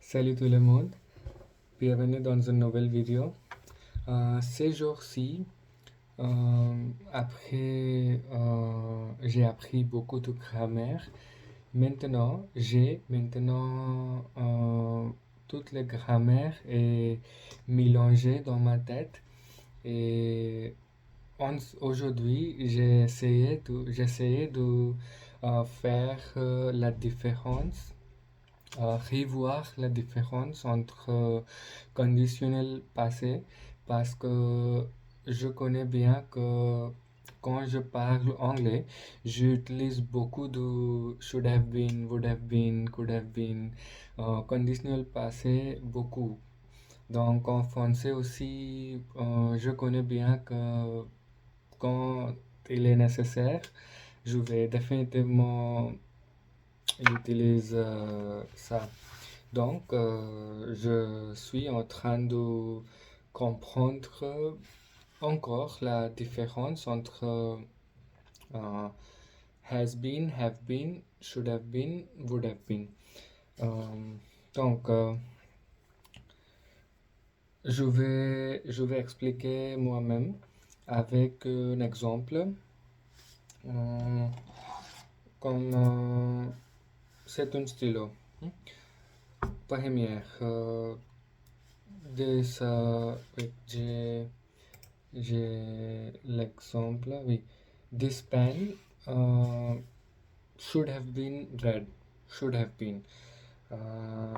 Salut tout le monde, bienvenue dans une nouvelle vidéo. Ces jours-ci, après j'ai appris beaucoup de grammaire. Maintenant toutes les grammaires est mélangée dans ma tête et aujourd'hui j'ai essayé de faire la différence revoir la différence entre conditionnel passé parce que je connais bien que quand je parle anglais, j'utilise beaucoup de should have been, would have been, could have been, conditionnel passé beaucoup. Donc en français aussi, je connais bien que quand il est nécessaire, je vais définitivement utiliser ça. Donc, je suis en train de comprendre encore la différence entre has been, have been, should have been, would have been. Euh, donc, je vais expliquer moi-même avec un exemple. Euh, comme c'est un stylo. Première, oui, j'ai l'exemple, oui. This pen should have been red. Should have been. Euh,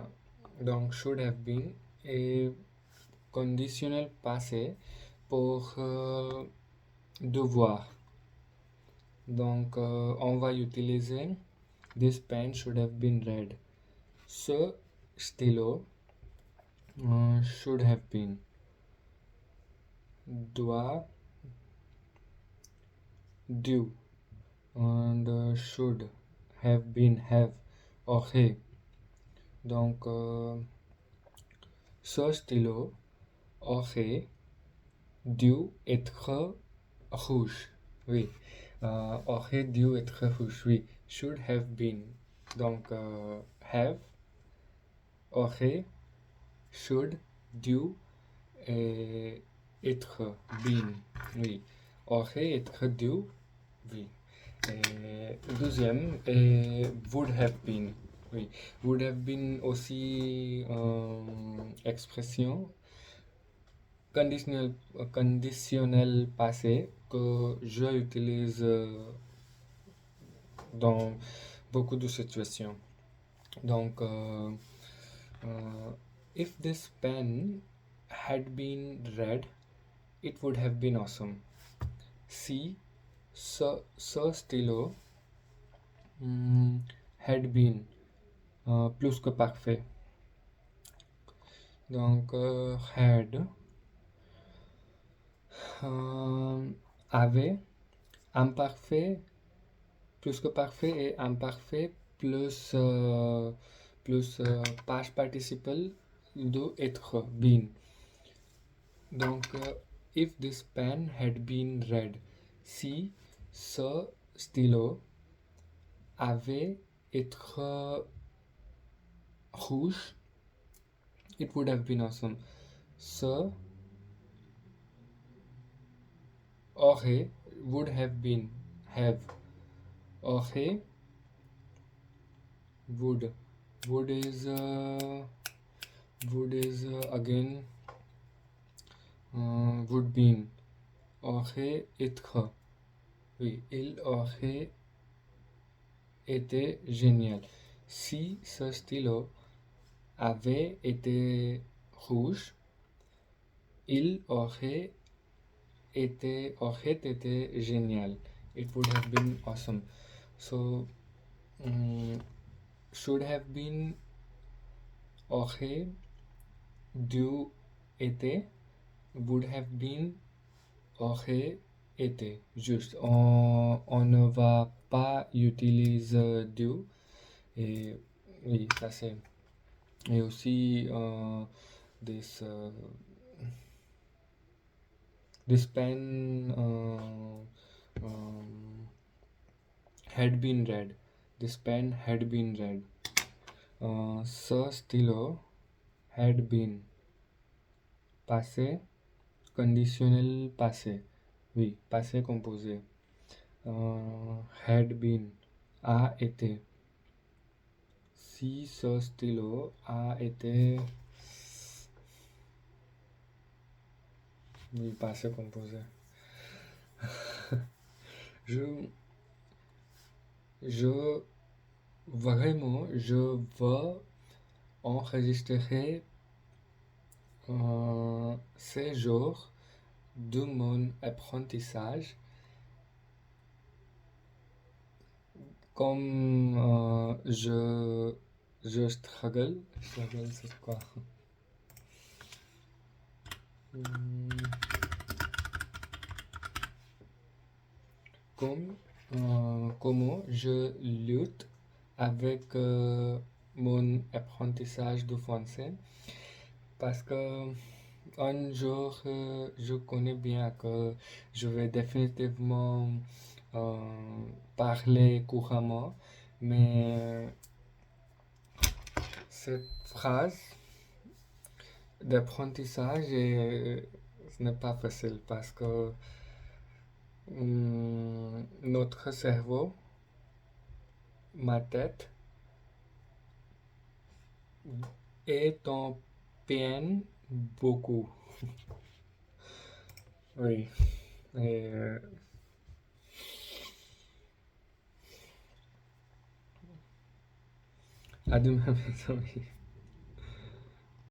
donc, should have been est conditionnel passé pour devoir. Donc, on va utiliser this pen should have been red. Ce stylo should have been. Doit, due, and should have been, have, aurait. Donc, ce stylo aurait dû être rouge. Oui. Aurait dû être rouge. Oui. Should have been. Donc, have, aurait, should, due et être been. Oui. Aurait être dû. Oui. Et deuxième, would have been. Oui. Would have been aussi expression conditionnel passé que j'utilise dans beaucoup de situations. Donc, if this pen had been red, it would have been awesome. Si ce stylo had been plus que parfait. Donc, had avait imparfait plus que parfait et imparfait plus past participle de être been. Donc, if this pen had been red, si ce stylo avait été rouge, it would have been awesome. Ce aurait, would have been, have, aurait, would. Would is again would been. Aurait être. Oui, il aurait été génial. Si ce stylo avait été rouge, il aurait été génial. It would have been awesome. So, should have been, aurait dû été, would have been, aurait été. Juste, on ne va pas utiliser dû. Et oui, ça c'est. Et aussi, this, this pen had been read. This pen had been read. Ce stylo had been. Passé, conditionnel passé. Oui, passé composé. Had been, a été. Si ce stylo a été. Oui, passé composé. Je, je, vraiment, je veux enregistrer ces jours de mon apprentissage comme je struggle. Struggle, c'est quoi? Hmm, comme, comment je lutte avec mon apprentissage de français parce que un jour je connais bien que je vais définitivement euh, parler couramment, mais cette phrase d'apprentissage ce n'est pas facile parce que notre cerveau, ma tête, est en peine beaucoup. Oui. Et, à demain, mes amis.